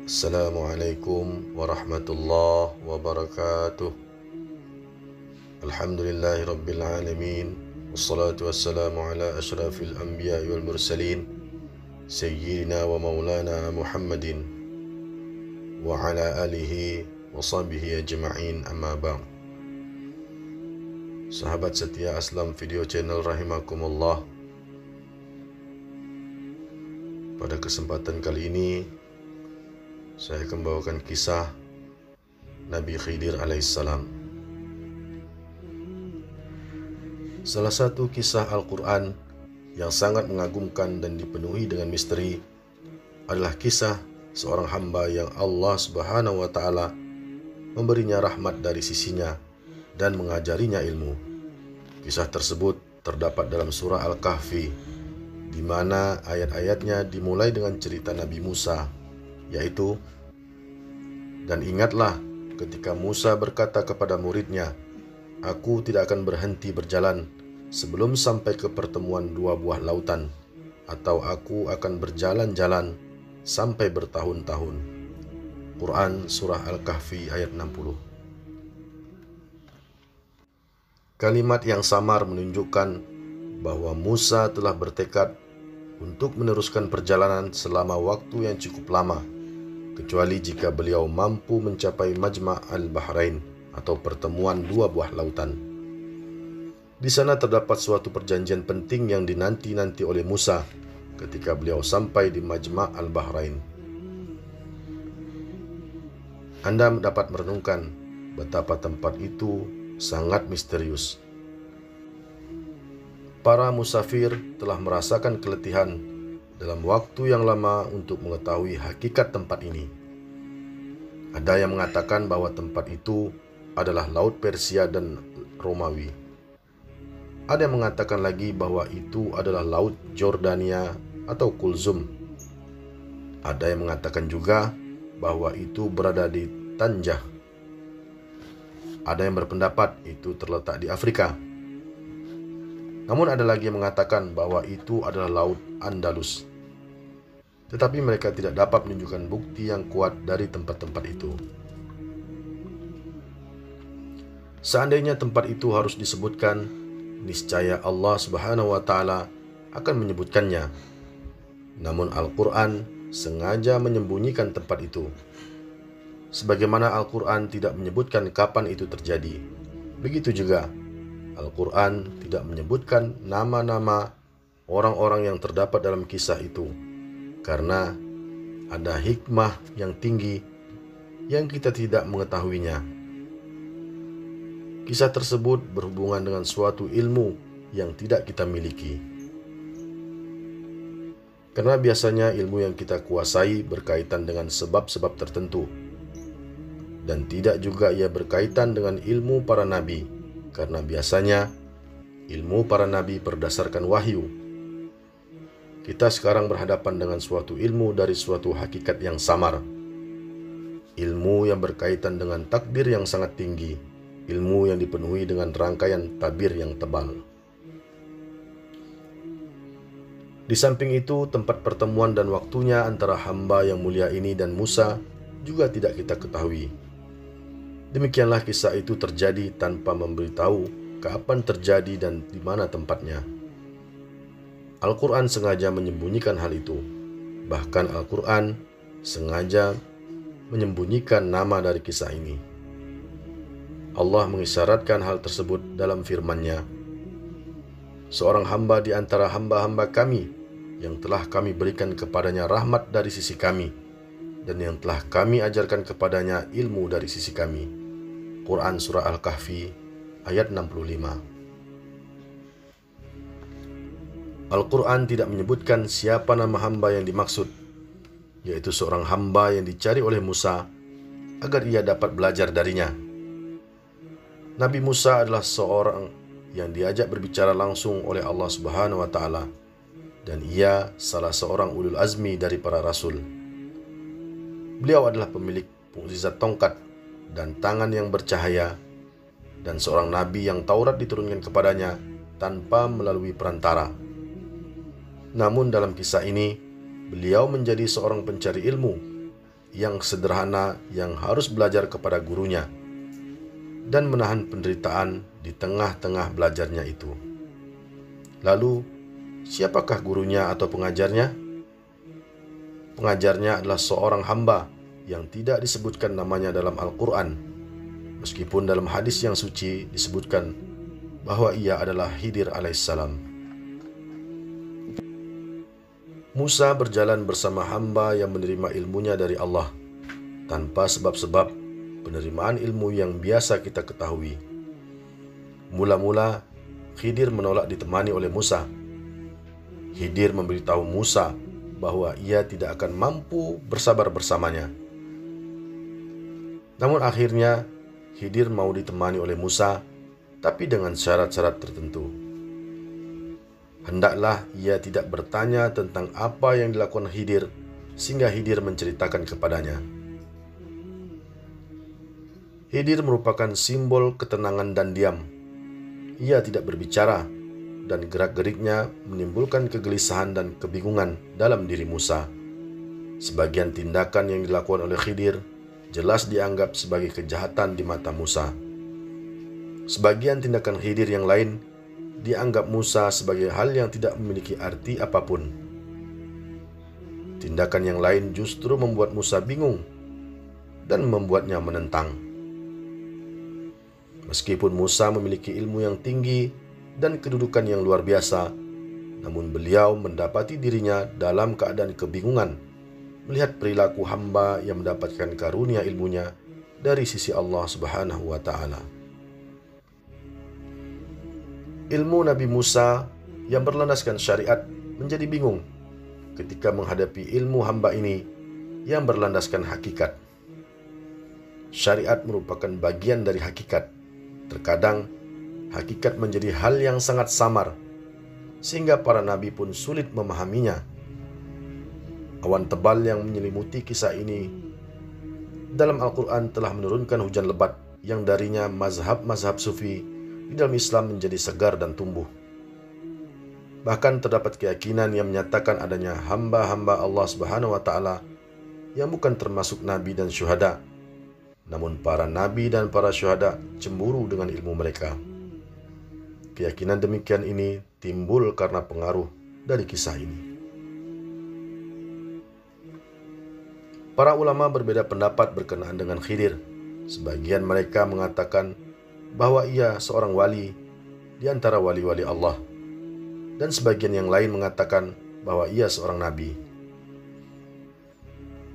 Assalamualaikum warahmatullahi wabarakatuh. Alhamdulillahi rabbil alamin. Wassalatu wassalamu ala ashrafil anbiya wal mursalin Sayyidina wa maulana Muhammadin wa ala alihi wa sahbihi ajma'in, amma ba'd. Sahabat setia Aslam Video Channel rahimakumullah. Pada kesempatan kali ini saya akan membawakan kisah Nabi Khidir alaihissalam. Salah satu kisah Al-Quran yang sangat mengagumkan dan dipenuhi dengan misteri adalah kisah seorang hamba yang Allah Subhanahu wa Ta'ala memberinya rahmat dari sisinya dan mengajarinya ilmu. Kisah tersebut terdapat dalam surah Al-Kahfi, di mana ayat-ayatnya dimulai dengan cerita Nabi Musa, yaitu, "Dan ingatlah ketika Musa berkata kepada muridnya, Aku tidak akan berhenti berjalan sebelum sampai ke pertemuan dua buah lautan, atau aku akan berjalan-jalan sampai bertahun-tahun." Quran Surah Al-Kahfi ayat 60. Kalimat yang samar menunjukkan bahwa Musa telah bertekad untuk meneruskan perjalanan selama waktu yang cukup lama, kecuali jika beliau mampu mencapai Majma' al-Bahrain atau pertemuan dua buah lautan. Di sana terdapat suatu perjanjian penting yang dinanti-nanti oleh Musa ketika beliau sampai di Majma' al-Bahrain. Anda dapat merenungkan betapa tempat itu sangat misterius. Para musafir telah merasakan keletihan dalam waktu yang lama untuk mengetahui hakikat tempat ini. Ada yang mengatakan bahwa tempat itu adalah Laut Persia dan Romawi. Ada yang mengatakan lagi bahwa itu adalah Laut Jordania atau Kulzum. Ada yang mengatakan juga bahwa itu berada di Tanjah. Ada yang berpendapat itu terletak di Afrika. Namun ada lagi yang mengatakan bahwa itu adalah Laut Andalus. Tetapi mereka tidak dapat menunjukkan bukti yang kuat dari tempat-tempat itu. Seandainya tempat itu harus disebutkan, niscaya Allah Subhanahu wa Ta'ala akan menyebutkannya. Namun Al-Quran sengaja menyembunyikan tempat itu. Sebagaimana Al-Quran tidak menyebutkan kapan itu terjadi, begitu juga Al-Quran tidak menyebutkan nama-nama orang-orang yang terdapat dalam kisah itu, karena ada hikmah yang tinggi yang kita tidak mengetahuinya. Kisah tersebut berhubungan dengan suatu ilmu yang tidak kita miliki. Karena biasanya ilmu yang kita kuasai berkaitan dengan sebab-sebab tertentu, dan tidak juga ia berkaitan dengan ilmu para nabi, karena biasanya ilmu para nabi berdasarkan wahyu. Kita sekarang berhadapan dengan suatu ilmu dari suatu hakikat yang samar, ilmu yang berkaitan dengan takdir yang sangat tinggi, ilmu yang dipenuhi dengan rangkaian tabir yang tebal. Di samping itu, tempat pertemuan dan waktunya antara hamba yang mulia ini dan Musa juga tidak kita ketahui. Demikianlah kisah itu terjadi tanpa memberitahu kapan terjadi dan di mana tempatnya. Al-Quran sengaja menyembunyikan hal itu. Bahkan Al-Quran sengaja menyembunyikan nama dari kisah ini. Allah mengisyaratkan hal tersebut dalam firman-Nya, "Seorang hamba di antara hamba-hamba kami yang telah kami berikan kepadanya rahmat dari sisi kami, dan yang telah kami ajarkan kepadanya ilmu dari sisi kami." Quran Surah Al-Kahfi ayat 65. Al-Quran tidak menyebutkan siapa nama hamba yang dimaksud, yaitu seorang hamba yang dicari oleh Musa agar ia dapat belajar darinya. Nabi Musa adalah seorang yang diajak berbicara langsung oleh Allah Subhanahu wa Ta'ala, dan ia salah seorang ulul azmi dari para rasul. Beliau adalah pemilik mukjizat tongkat dan tangan yang bercahaya, dan seorang nabi yang Taurat diturunkan kepadanya tanpa melalui perantara. Namun dalam kisah ini, beliau menjadi seorang pencari ilmu yang sederhana yang harus belajar kepada gurunya dan menahan penderitaan di tengah-tengah belajarnya itu. Lalu, siapakah gurunya atau pengajarnya? Pengajarnya adalah seorang hamba yang tidak disebutkan namanya dalam Al-Quran, meskipun dalam hadis yang suci disebutkan bahwa ia adalah Khidir alaihissalam. Musa berjalan bersama hamba yang menerima ilmunya dari Allah, tanpa sebab-sebab penerimaan ilmu yang biasa kita ketahui. Mula-mula, Khidir menolak ditemani oleh Musa. Khidir memberitahu Musa bahwa ia tidak akan mampu bersabar bersamanya. Namun akhirnya, Khidir mau ditemani oleh Musa, tapi dengan syarat-syarat tertentu. Hendaklah ia tidak bertanya tentang apa yang dilakukan Khidir, sehingga Khidir menceritakan kepadanya. Khidir merupakan simbol ketenangan dan diam. Ia tidak berbicara, dan gerak-geriknya menimbulkan kegelisahan dan kebingungan dalam diri Musa. Sebagian tindakan yang dilakukan oleh Khidir jelas dianggap sebagai kejahatan di mata Musa. Sebagian tindakan Khidir yang lain dianggap Musa sebagai hal yang tidak memiliki arti apapun. Tindakan yang lain justru membuat Musa bingung dan membuatnya menentang. Meskipun Musa memiliki ilmu yang tinggi dan kedudukan yang luar biasa, namun beliau mendapati dirinya dalam keadaan kebingungan melihat perilaku hamba yang mendapatkan karunia ilmunya dari sisi Allah Subhanahu wa Ta'ala. Ilmu Nabi Musa yang berlandaskan syariat menjadi bingung ketika menghadapi ilmu hamba ini yang berlandaskan hakikat. Syariat merupakan bagian dari hakikat. Terkadang hakikat menjadi hal yang sangat samar, sehingga para nabi pun sulit memahaminya. Awan tebal yang menyelimuti kisah ini dalam Al-Quran telah menurunkan hujan lebat yang darinya mazhab-mazhab sufi di dalam Islam menjadi segar dan tumbuh. Bahkan terdapat keyakinan yang menyatakan adanya hamba-hamba Allah Subhanahu wa Ta'ala yang bukan termasuk nabi dan syuhada, namun para nabi dan para syuhada cemburu dengan ilmu mereka. Keyakinan demikian ini timbul karena pengaruh dari kisah ini. Para ulama berbeda pendapat berkenaan dengan Khidir. Sebagian mereka mengatakan bahwa ia seorang wali di antara wali-wali Allah, dan sebagian yang lain mengatakan bahwa ia seorang nabi.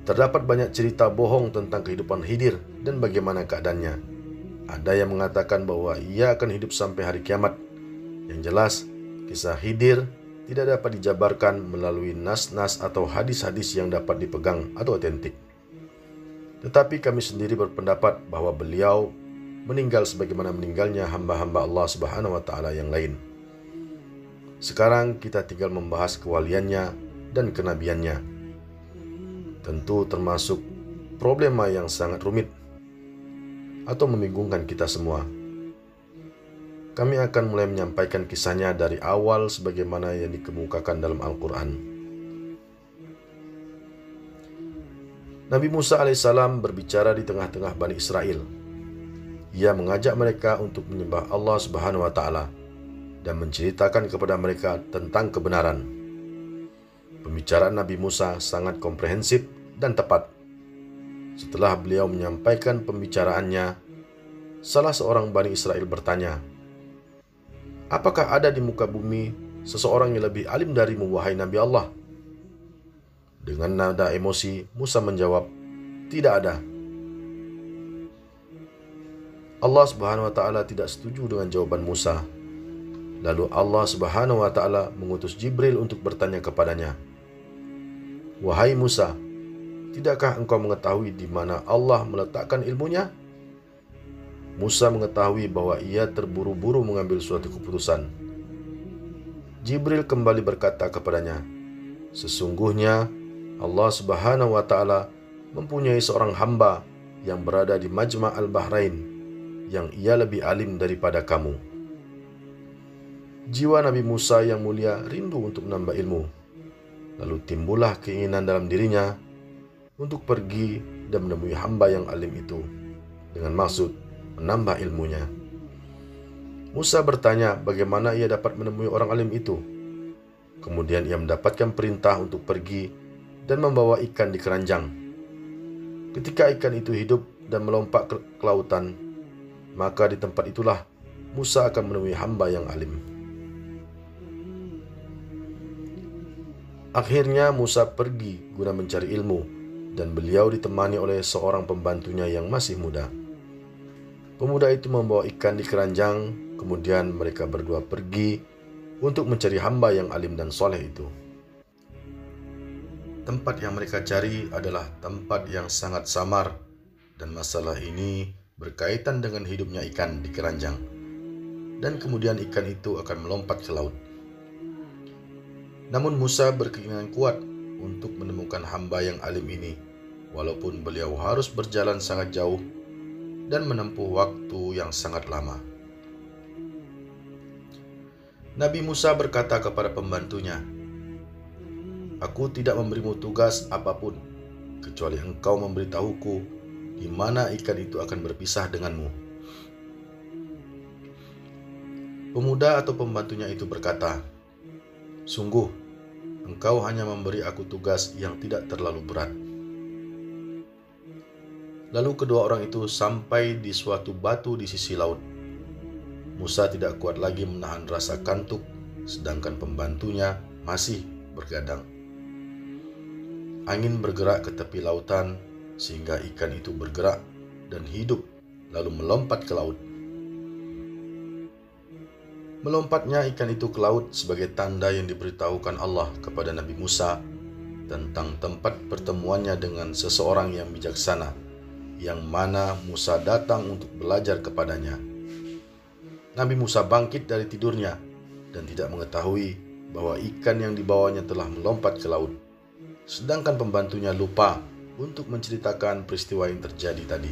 Terdapat banyak cerita bohong tentang kehidupan Khidir dan bagaimana keadaannya. Ada yang mengatakan bahwa ia akan hidup sampai hari kiamat. Yang jelas, kisah Khidir tidak dapat dijabarkan melalui nas-nas atau hadis-hadis yang dapat dipegang atau otentik. Tetapi kami sendiri berpendapat bahwa beliau meninggal sebagaimana meninggalnya hamba-hamba Allah Subhanahu wa Ta'ala yang lain. Sekarang kita tinggal membahas kewaliannya dan kenabiannya. Tentu termasuk problema yang sangat rumit atau membingungkan kita semua. Kami akan mulai menyampaikan kisahnya dari awal sebagaimana yang dikemukakan dalam Al-Quran. Nabi Musa alaihissalam berbicara di tengah-tengah Bani Israel. Ia mengajak mereka untuk menyembah Allah Subhanahu wa Ta'ala dan menceritakan kepada mereka tentang kebenaran. Pembicaraan Nabi Musa sangat komprehensif dan tepat. Setelah beliau menyampaikan pembicaraannya, salah seorang Bani Israel bertanya, "Apakah ada di muka bumi seseorang yang lebih alim darimu, wahai Nabi Allah?" Dengan nada emosi, Musa menjawab, "Tidak ada." Allah Subhanahu wa Ta'ala tidak setuju dengan jawaban Musa. Lalu Allah Subhanahu wa Ta'ala mengutus Jibril untuk bertanya kepadanya, "Wahai Musa, tidakkah engkau mengetahui di mana Allah meletakkan ilmunya?" Musa mengetahui bahwa ia terburu-buru mengambil suatu keputusan. Jibril kembali berkata kepadanya, "Sesungguhnya Allah Subhanahu wa Ta'ala mempunyai seorang hamba yang berada di Majma' al-Bahrain, yang ia lebih alim daripada kamu." Jiwa Nabi Musa yang mulia rindu untuk menambah ilmu. Lalu timbullah keinginan dalam dirinya untuk pergi dan menemui hamba yang alim itu dengan maksud menambah ilmunya. Musa bertanya bagaimana ia dapat menemui orang alim itu. Kemudian ia mendapatkan perintah untuk pergi dan membawa ikan di keranjang. Ketika ikan itu hidup dan melompat ke lautan, maka di tempat itulah Musa akan menemui hamba yang alim. Akhirnya Musa pergi guna mencari ilmu, dan beliau ditemani oleh seorang pembantunya yang masih muda. Pemuda itu membawa ikan di keranjang, kemudian mereka berdua pergi untuk mencari hamba yang alim dan soleh itu. Tempat yang mereka cari adalah tempat yang sangat samar, dan masalah ini berkaitan dengan hidupnya ikan di keranjang, dan kemudian ikan itu akan melompat ke laut. Namun Musa berkeinginan kuat untuk menemukan hamba yang alim ini, walaupun beliau harus berjalan sangat jauh dan menempuh waktu yang sangat lama. Nabi Musa berkata kepada pembantunya, "Aku tidak memberimu tugas apapun, kecuali engkau memberitahuku di mana ikan itu akan berpisah denganmu." Pemuda atau pembantunya itu berkata, "Sungguh, engkau hanya memberi aku tugas yang tidak terlalu berat." Lalu kedua orang itu sampai di suatu batu di sisi laut. Musa tidak kuat lagi menahan rasa kantuk, sedangkan pembantunya masih bergadang. Angin bergerak ke tepi lautan, sehingga ikan itu bergerak dan hidup, lalu melompat ke laut. Melompatnya ikan itu ke laut sebagai tanda yang diberitahukan Allah kepada Nabi Musa tentang tempat pertemuannya dengan seseorang yang bijaksana, yang mana Musa datang untuk belajar kepadanya. Nabi Musa bangkit dari tidurnya dan tidak mengetahui bahwa ikan yang dibawanya telah melompat ke laut, sedangkan pembantunya lupa untuk menceritakan peristiwa yang terjadi tadi.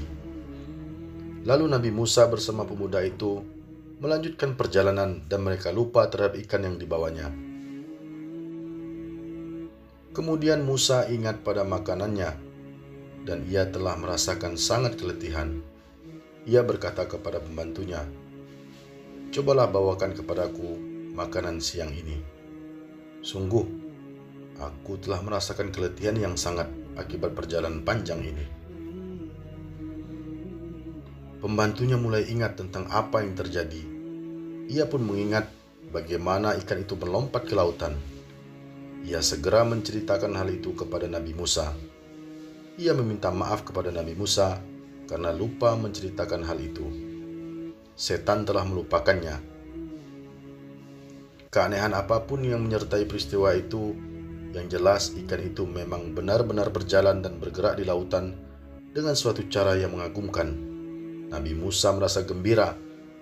Lalu Nabi Musa bersama pemuda itu melanjutkan perjalanan dan mereka lupa terhadap ikan yang dibawanya. Kemudian Musa ingat pada makanannya dan ia telah merasakan sangat keletihan. Ia berkata kepada pembantunya, "Cobalah bawakan kepadaku makanan siang ini. Sungguh, aku telah merasakan keletihan yang sangat akibat perjalanan panjang ini." Pembantunya mulai ingat tentang apa yang terjadi. Ia pun mengingat bagaimana ikan itu melompat ke lautan. Ia segera menceritakan hal itu kepada Nabi Musa. Ia meminta maaf kepada Nabi Musa karena lupa menceritakan hal itu. Setan telah melupakannya. Keanehan apapun yang menyertai peristiwa itu, yang jelas ikan itu memang benar-benar berjalan dan bergerak di lautan dengan suatu cara yang mengagumkan. Nabi Musa merasa gembira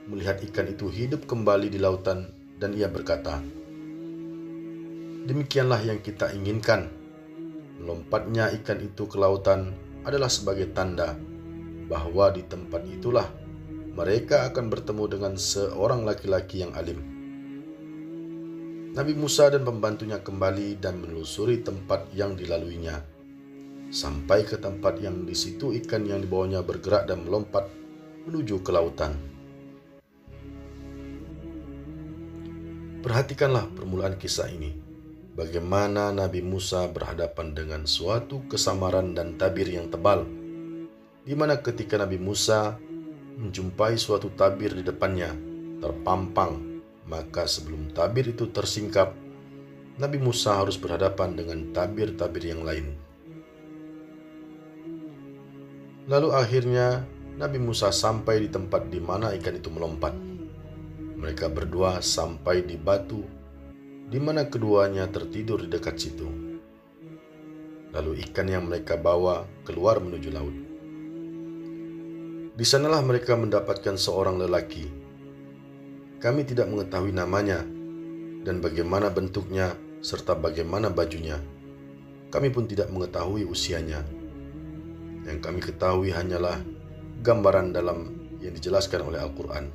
melihat ikan itu hidup kembali di lautan dan ia berkata, "Demikianlah yang kita inginkan. Melompatnya ikan itu ke lautan adalah sebagai tanda bahwa di tempat itulah mereka akan bertemu dengan seorang laki-laki yang alim." Nabi Musa dan pembantunya kembali dan menelusuri tempat yang dilaluinya, sampai ke tempat yang di situ ikan yang dibawanya bergerak dan melompat menuju ke lautan. Perhatikanlah permulaan kisah ini, bagaimana Nabi Musa berhadapan dengan suatu kesamaran dan tabir yang tebal, di mana ketika Nabi Musa menjumpai suatu tabir di depannya terpampang, maka sebelum tabir itu tersingkap, Nabi Musa harus berhadapan dengan tabir-tabir yang lain. Lalu akhirnya Nabi Musa sampai di tempat di mana ikan itu melompat. Mereka berdua sampai di batu di mana keduanya tertidur di dekat situ. Lalu ikan yang mereka bawa keluar menuju laut. Di sanalah mereka mendapatkan seorang lelaki. Kami tidak mengetahui namanya dan bagaimana bentuknya serta bagaimana bajunya. Kami pun tidak mengetahui usianya. Yang kami ketahui hanyalah gambaran dalam yang dijelaskan oleh Al-Quran.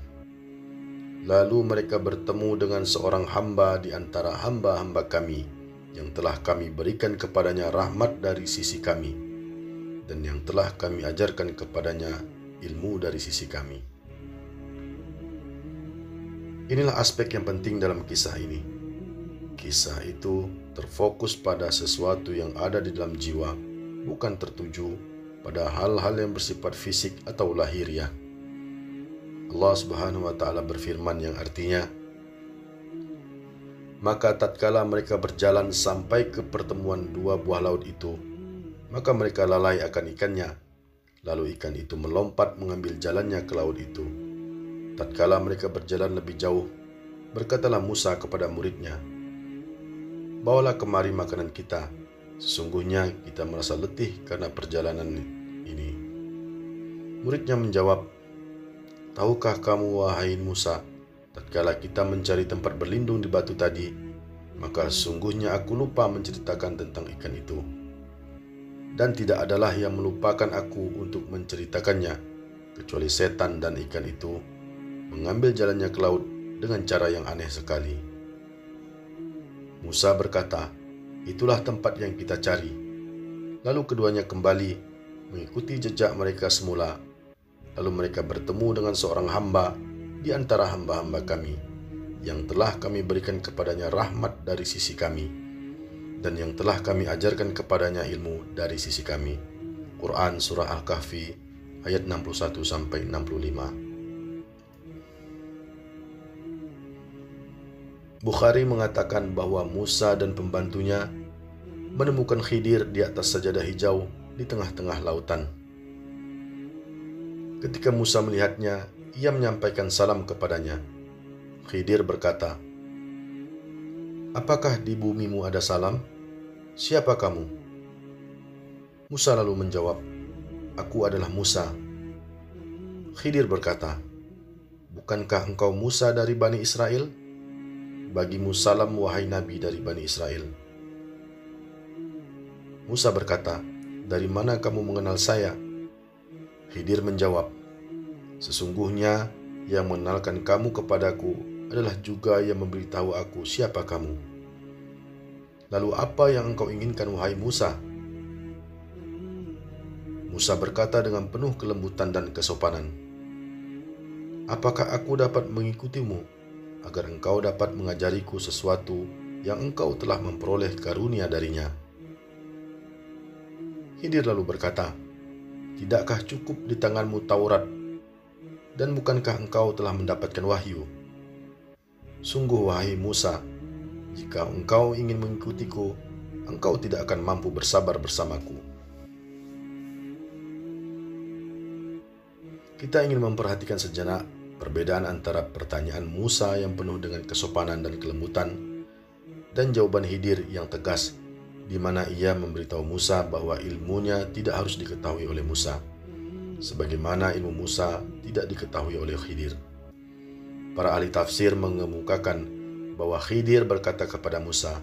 Lalu mereka bertemu dengan seorang hamba di antara hamba-hamba kami yang telah kami berikan kepadanya rahmat dari sisi kami. dan yang telah kami ajarkan kepadanya ilmu dari sisi kami. Inilah aspek yang penting dalam kisah ini. Kisah itu terfokus pada sesuatu yang ada di dalam jiwa, bukan tertuju pada hal-hal yang bersifat fisik atau lahiriah. Allah Subhanahu wa Ta'ala berfirman yang artinya, maka tatkala mereka berjalan sampai ke pertemuan dua buah laut itu, maka mereka lalai akan ikannya, lalu ikan itu melompat mengambil jalannya ke laut itu. Tatkala mereka berjalan lebih jauh, berkatalah Musa kepada muridnya, bawalah kemari makanan kita, sesungguhnya kita merasa letih karena perjalanan ini. Muridnya menjawab, tahukah kamu wahai Musa, tatkala kita mencari tempat berlindung di batu tadi, maka sesungguhnya aku lupa menceritakan tentang ikan itu. Dan tidak adalah yang melupakan aku untuk menceritakannya, kecuali setan dan ikan itu mengambil jalannya ke laut dengan cara yang aneh sekali. Musa berkata, itulah tempat yang kita cari. Lalu keduanya kembali mengikuti jejak mereka semula. Lalu mereka bertemu dengan seorang hamba di antara hamba-hamba kami, yang telah kami berikan kepadanya rahmat dari sisi kami, dan yang telah kami ajarkan kepadanya ilmu dari sisi kami. Quran Surah Al-Kahfi ayat 61-65. Bukhari mengatakan bahwa Musa dan pembantunya menemukan Khidir di atas sajadah hijau di tengah-tengah lautan. Ketika Musa melihatnya, ia menyampaikan salam kepadanya. Khidir berkata, apakah di bumimu ada salam? Siapa kamu? Musa lalu menjawab, aku adalah Musa. Khidir berkata, bukankah engkau Musa dari Bani Israel? Bagimu salam wahai Nabi dari Bani Israel. Musa berkata, dari mana kamu mengenal saya? Khidir menjawab, sesungguhnya yang mengenalkan kamu kepadaku adalah juga yang memberitahu aku siapa kamu. Lalu apa yang engkau inginkan wahai Musa? Musa berkata dengan penuh kelembutan dan kesopanan, apakah aku dapat mengikutimu agar engkau dapat mengajariku sesuatu yang engkau telah memperoleh karunia darinya? Khidir lalu berkata, tidakkah cukup di tanganmu Taurat, dan bukankah engkau telah mendapatkan wahyu? Sungguh wahai Musa, jika engkau ingin mengikutiku, engkau tidak akan mampu bersabar bersamaku. Kita ingin memperhatikan sejenak perbedaan antara pertanyaan Musa yang penuh dengan kesopanan dan kelembutan dan jawaban Khidir yang tegas, di mana ia memberitahu Musa bahwa ilmunya tidak harus diketahui oleh Musa, sebagaimana ilmu Musa tidak diketahui oleh Khidir. Para ahli tafsir mengemukakan bahwa Khidir berkata kepada Musa,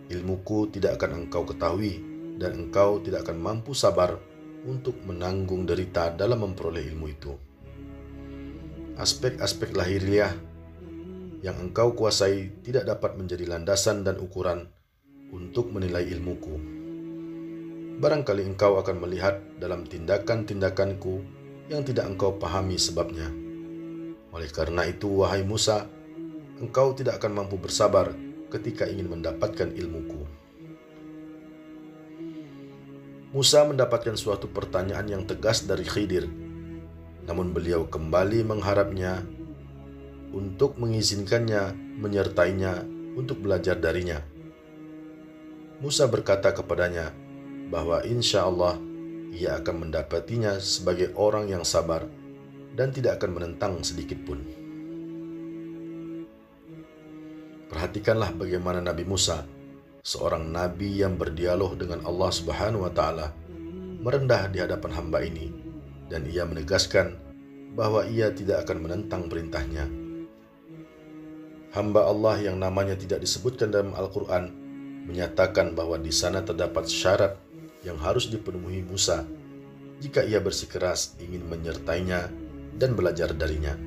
ilmuku tidak akan engkau ketahui dan engkau tidak akan mampu sabar untuk menanggung derita dalam memperoleh ilmu itu. Aspek-aspek lahiriah yang engkau kuasai tidak dapat menjadi landasan dan ukuran untuk menilai ilmuku. Barangkali engkau akan melihat dalam tindakan-tindakanku yang tidak engkau pahami sebabnya. Oleh karena itu, wahai Musa, engkau tidak akan mampu bersabar ketika ingin mendapatkan ilmuku. Musa mendapatkan suatu pertanyaan yang tegas dari Khidir, namun beliau kembali mengharapnya untuk mengizinkannya menyertainya untuk belajar darinya. Musa berkata kepadanya bahwa insya Allah ia akan mendapatinya sebagai orang yang sabar dan tidak akan menentang sedikit pun. Perhatikanlah bagaimana Nabi Musa, seorang nabi yang berdialog dengan Allah Subhanahu wa Ta'ala, merendah di hadapan hamba ini, dan ia menegaskan bahwa ia tidak akan menentang perintahnya. Hamba Allah yang namanya tidak disebutkan dalam Al-Quran menyatakan bahwa di sana terdapat syarat yang harus dipenuhi Musa jika ia bersikeras ingin menyertainya dan belajar darinya.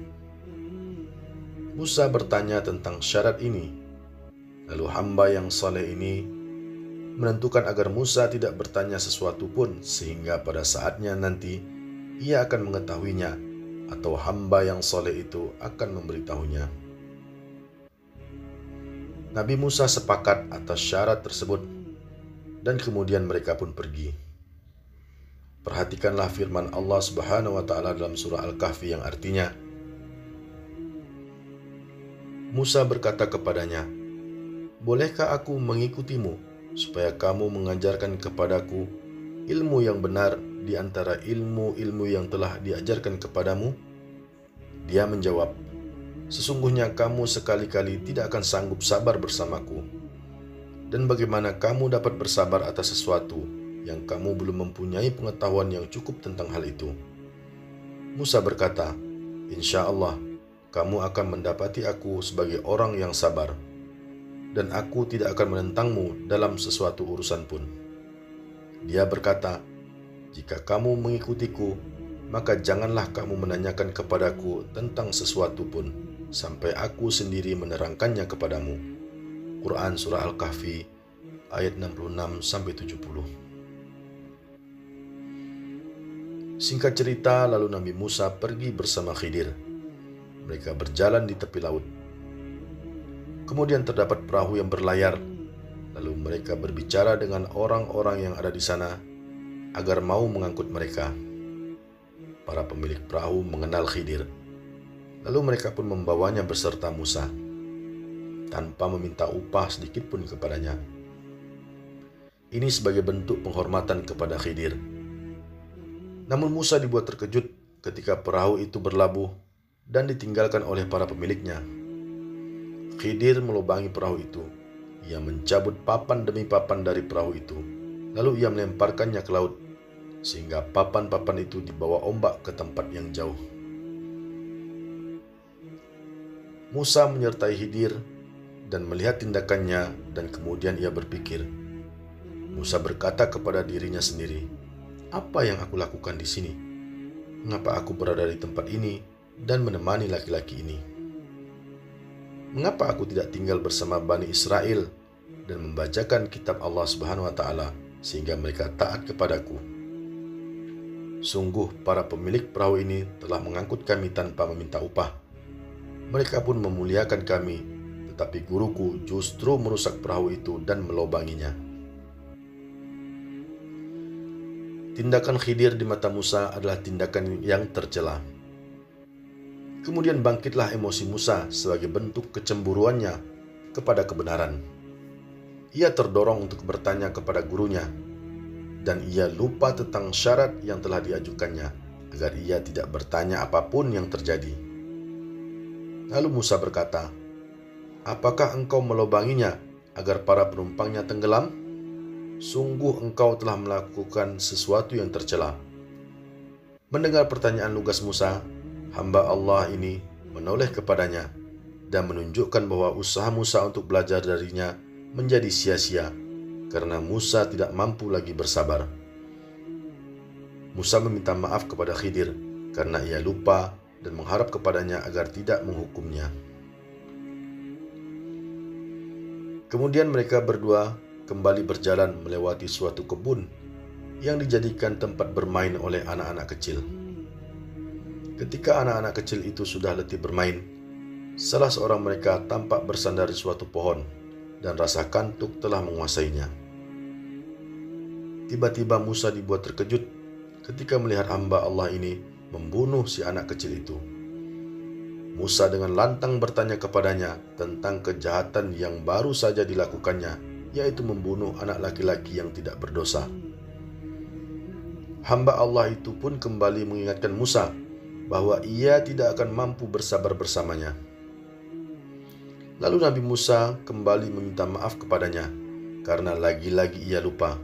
Musa bertanya tentang syarat ini, lalu hamba yang saleh ini menentukan agar Musa tidak bertanya sesuatu pun, sehingga pada saatnya nanti ia akan mengetahuinya, atau hamba yang soleh itu akan memberitahunya. Nabi Musa sepakat atas syarat tersebut, dan kemudian mereka pun pergi. Perhatikanlah firman Allah Subhanahu wa Ta'ala dalam surah Al-Kahfi yang artinya, Musa berkata kepadanya, "Bolehkah aku mengikutimu, supaya kamu mengajarkan kepadaku ilmu yang benar di antara ilmu-ilmu yang telah diajarkan kepadamu?" Dia menjawab, "Sesungguhnya kamu sekali-kali tidak akan sanggup sabar bersamaku. Dan bagaimana kamu dapat bersabar atas sesuatu yang kamu belum mempunyai pengetahuan yang cukup tentang hal itu?" Musa berkata, "Insya Allah, kamu akan mendapati aku sebagai orang yang sabar, dan aku tidak akan menentangmu dalam sesuatu urusan pun." Dia berkata, "Jika kamu mengikutiku, maka janganlah kamu menanyakan kepadaku tentang sesuatu pun, sampai aku sendiri menerangkannya kepadamu." Quran Surah Al-Kahfi ayat 66-70. Singkat cerita, lalu Nabi Musa pergi bersama Khidir. Mereka berjalan di tepi laut. Kemudian terdapat perahu yang berlayar, lalu mereka berbicara dengan orang-orang yang ada di sana agar mau mengangkut mereka. Para pemilik perahu mengenal Khidir, lalu mereka pun membawanya beserta Musa, tanpa meminta upah sedikit pun kepadanya. Ini sebagai bentuk penghormatan kepada Khidir. Namun Musa dibuat terkejut ketika perahu itu berlabuh dan ditinggalkan oleh para pemiliknya. Khidir melubangi perahu itu. Ia mencabut papan demi papan dari perahu itu, lalu ia melemparkannya ke laut, sehingga papan-papan itu dibawa ombak ke tempat yang jauh. Musa menyertai Khidir dan melihat tindakannya, dan kemudian ia berpikir. Musa berkata kepada dirinya sendiri, "Apa yang aku lakukan di sini? Mengapa aku berada di tempat ini dan menemani laki-laki ini? Mengapa aku tidak tinggal bersama Bani Israel dan membacakan kitab Allah Subhanahu wa Ta'ala sehingga mereka taat kepadaku? Sungguh para pemilik perahu ini telah mengangkut kami tanpa meminta upah. Mereka pun memuliakan kami, tetapi guruku justru merusak perahu itu dan melobanginya." Tindakan Khidir di mata Musa adalah tindakan yang tercela. Kemudian bangkitlah emosi Musa sebagai bentuk kecemburuannya kepada kebenaran. Ia terdorong untuk bertanya kepada gurunya, dan ia lupa tentang syarat yang telah diajukannya agar ia tidak bertanya apapun yang terjadi. Lalu Musa berkata, "Apakah engkau melobanginya agar para penumpangnya tenggelam? Sungguh engkau telah melakukan sesuatu yang tercela." Mendengar pertanyaan lugas Musa, hamba Allah ini menoleh kepadanya dan menunjukkan bahwa usaha Musa untuk belajar darinya menjadi sia-sia karena Musa tidak mampu lagi bersabar. Musa meminta maaf kepada Khidir karena ia lupa dan mengharap kepadanya agar tidak menghukumnya. Kemudian mereka berdua kembali berjalan melewati suatu kebun yang dijadikan tempat bermain oleh anak-anak kecil. Ketika anak-anak kecil itu sudah letih bermain, salah seorang mereka tampak bersandar di suatu pohon dan rasa kantuk telah menguasainya. Tiba-tiba Musa dibuat terkejut ketika melihat hamba Allah ini membunuh si anak kecil itu. Musa dengan lantang bertanya kepadanya tentang kejahatan yang baru saja dilakukannya, yaitu membunuh anak laki-laki yang tidak berdosa. Hamba Allah itu pun kembali mengingatkan Musa bahwa ia tidak akan mampu bersabar bersamanya. Lalu Nabi Musa kembali meminta maaf kepadanya karena lagi-lagi ia lupa.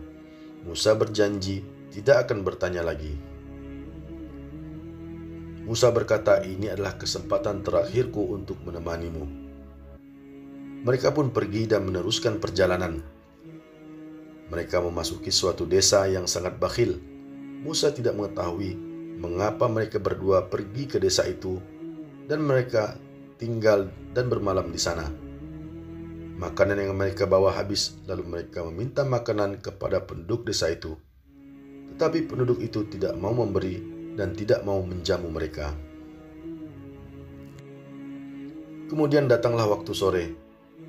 Musa berjanji tidak akan bertanya lagi. Musa berkata, "Ini adalah kesempatan terakhirku untuk menemanimu." Mereka pun pergi dan meneruskan perjalanan. Mereka memasuki suatu desa yang sangat bakhil. Musa tidak mengetahui mengapa mereka berdua pergi ke desa itu dan mereka tinggal dan bermalam di sana. Makanan yang mereka bawa habis, lalu mereka meminta makanan kepada penduduk desa itu. Tetapi penduduk itu tidak mau memberi dan tidak mau menjamu mereka. Kemudian datanglah waktu sore.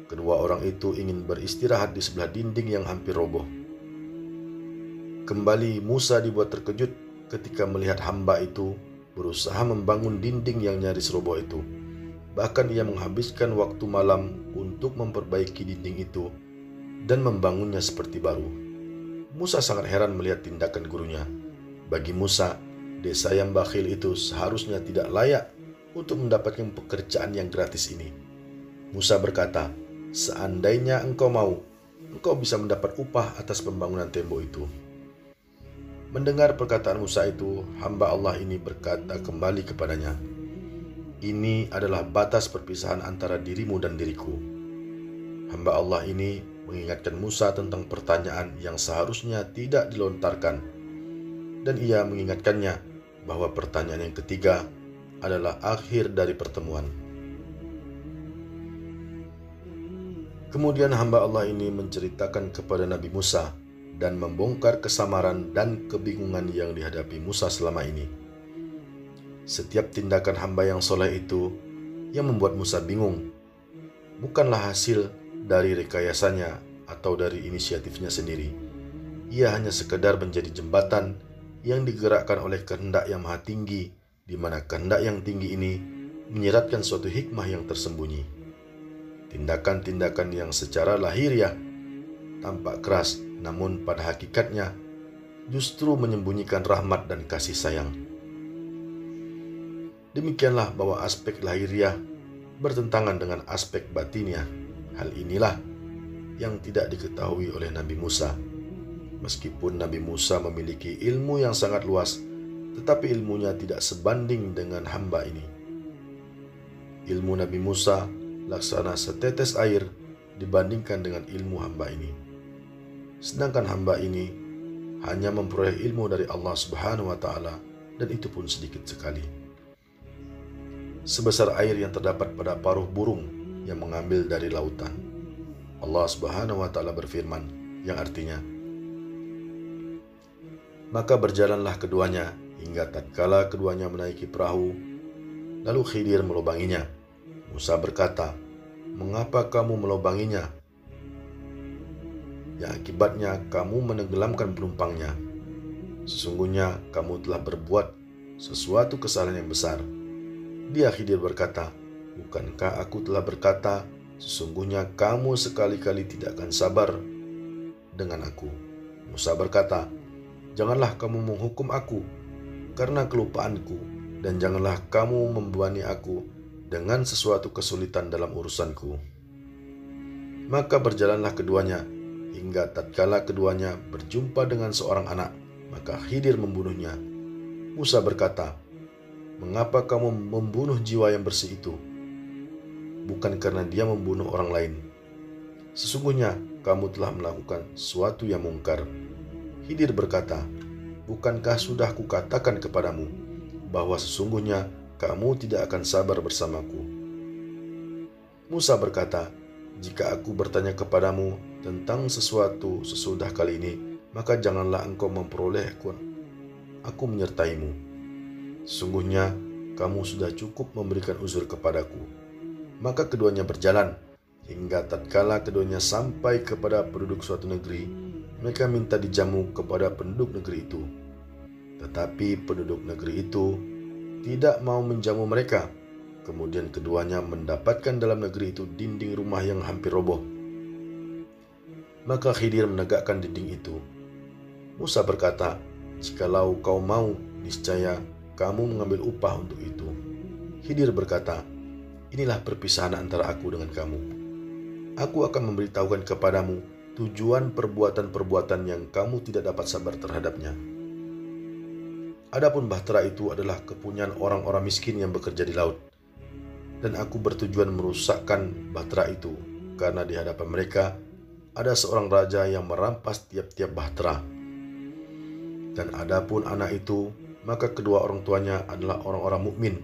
Kedua orang itu ingin beristirahat di sebelah dinding yang hampir roboh. Kembali Musa dibuat terkejut ketika melihat hamba itu berusaha membangun dinding yang nyaris roboh itu. Bahkan ia menghabiskan waktu malam untuk memperbaiki dinding itu dan membangunnya seperti baru. Musa sangat heran melihat tindakan gurunya. Bagi Musa, desa yang bakhil itu seharusnya tidak layak untuk mendapatkan pekerjaan yang gratis ini. Musa berkata, "Seandainya engkau mau, engkau bisa mendapat upah atas pembangunan tembok itu." Mendengar perkataan Musa itu, hamba Allah ini berkata kembali kepadanya, "Ini adalah batas perpisahan antara dirimu dan diriku." Hamba Allah ini mengingatkan Musa tentang pertanyaan yang seharusnya tidak dilontarkan, dan ia mengingatkannya bahwa pertanyaan yang ketiga adalah akhir dari pertemuan. Kemudian hamba Allah ini menceritakan kepada Nabi Musa dan membongkar kesamaran dan kebingungan yang dihadapi Musa selama ini. Setiap tindakan hamba yang soleh itu yang membuat Musa bingung bukanlah hasil dari rekayasanya atau dari inisiatifnya sendiri. Ia hanya sekedar menjadi jembatan yang digerakkan oleh kehendak yang maha tinggi, di mana kehendak yang tinggi ini menyiratkan suatu hikmah yang tersembunyi. Tindakan-tindakan yang secara lahiriah tampak keras, namun pada hakikatnya justru menyembunyikan rahmat dan kasih sayang. Demikianlah bahwa aspek lahiriah bertentangan dengan aspek batiniah. Hal inilah yang tidak diketahui oleh Nabi Musa. Meskipun Nabi Musa memiliki ilmu yang sangat luas, tetapi ilmunya tidak sebanding dengan hamba ini. Ilmu Nabi Musa laksana setetes air dibandingkan dengan ilmu hamba ini. Sedangkan hamba ini hanya memperoleh ilmu dari Allah Subhanahu wa Ta'ala, dan itu pun sedikit sekali. Sebesar air yang terdapat pada paruh burung yang mengambil dari lautan. Allah Subhanahu wa Ta'ala berfirman, yang artinya, "Maka berjalanlah keduanya hingga tatkala keduanya menaiki perahu, lalu Khidir melubanginya." Musa berkata, "Mengapa kamu melubanginya? Yang akibatnya kamu menenggelamkan penumpangnya. Sesungguhnya kamu telah berbuat sesuatu kesalahan yang besar." Dia Khidir berkata, "Bukankah aku telah berkata, sesungguhnya kamu sekali-kali tidak akan sabar dengan aku?" Musa berkata, "Janganlah kamu menghukum aku karena kelupaanku, dan janganlah kamu membebani aku dengan sesuatu kesulitan dalam urusanku." Maka berjalanlah keduanya hingga tatkala keduanya berjumpa dengan seorang anak, maka Khidir membunuhnya. Musa berkata, "Mengapa kamu membunuh jiwa yang bersih itu? Bukan karena dia membunuh orang lain. Sesungguhnya kamu telah melakukan sesuatu yang mungkar." Khidir berkata, "Bukankah sudah kukatakan kepadamu bahwa sesungguhnya kamu tidak akan sabar bersamaku?" Musa berkata, "Jika aku bertanya kepadamu tentang sesuatu sesudah kali ini, maka janganlah engkau memperoleh aku menyertaimu. Sesungguhnya kamu sudah cukup memberikan uzur kepadaku." Maka keduanya berjalan hingga tatkala keduanya sampai kepada penduduk suatu negeri. Mereka minta dijamu kepada penduduk negeri itu, tetapi penduduk negeri itu tidak mau menjamu mereka. Kemudian keduanya mendapatkan dalam negeri itu dinding rumah yang hampir roboh. Maka Khidir menegakkan dinding itu. Musa berkata, "Jikalau kau mau, niscaya kamu mengambil upah untuk itu." Khidir berkata, "Inilah perpisahan antara aku dengan kamu. Aku akan memberitahukan kepadamu tujuan perbuatan-perbuatan yang kamu tidak dapat sabar terhadapnya. Adapun bahtera itu adalah kepunyaan orang-orang miskin yang bekerja di laut, dan aku bertujuan merusakkan bahtera itu, karena di hadapan mereka ada seorang raja yang merampas tiap-tiap bahtera. Dan adapun anak itu, maka kedua orang tuanya adalah orang-orang mukmin,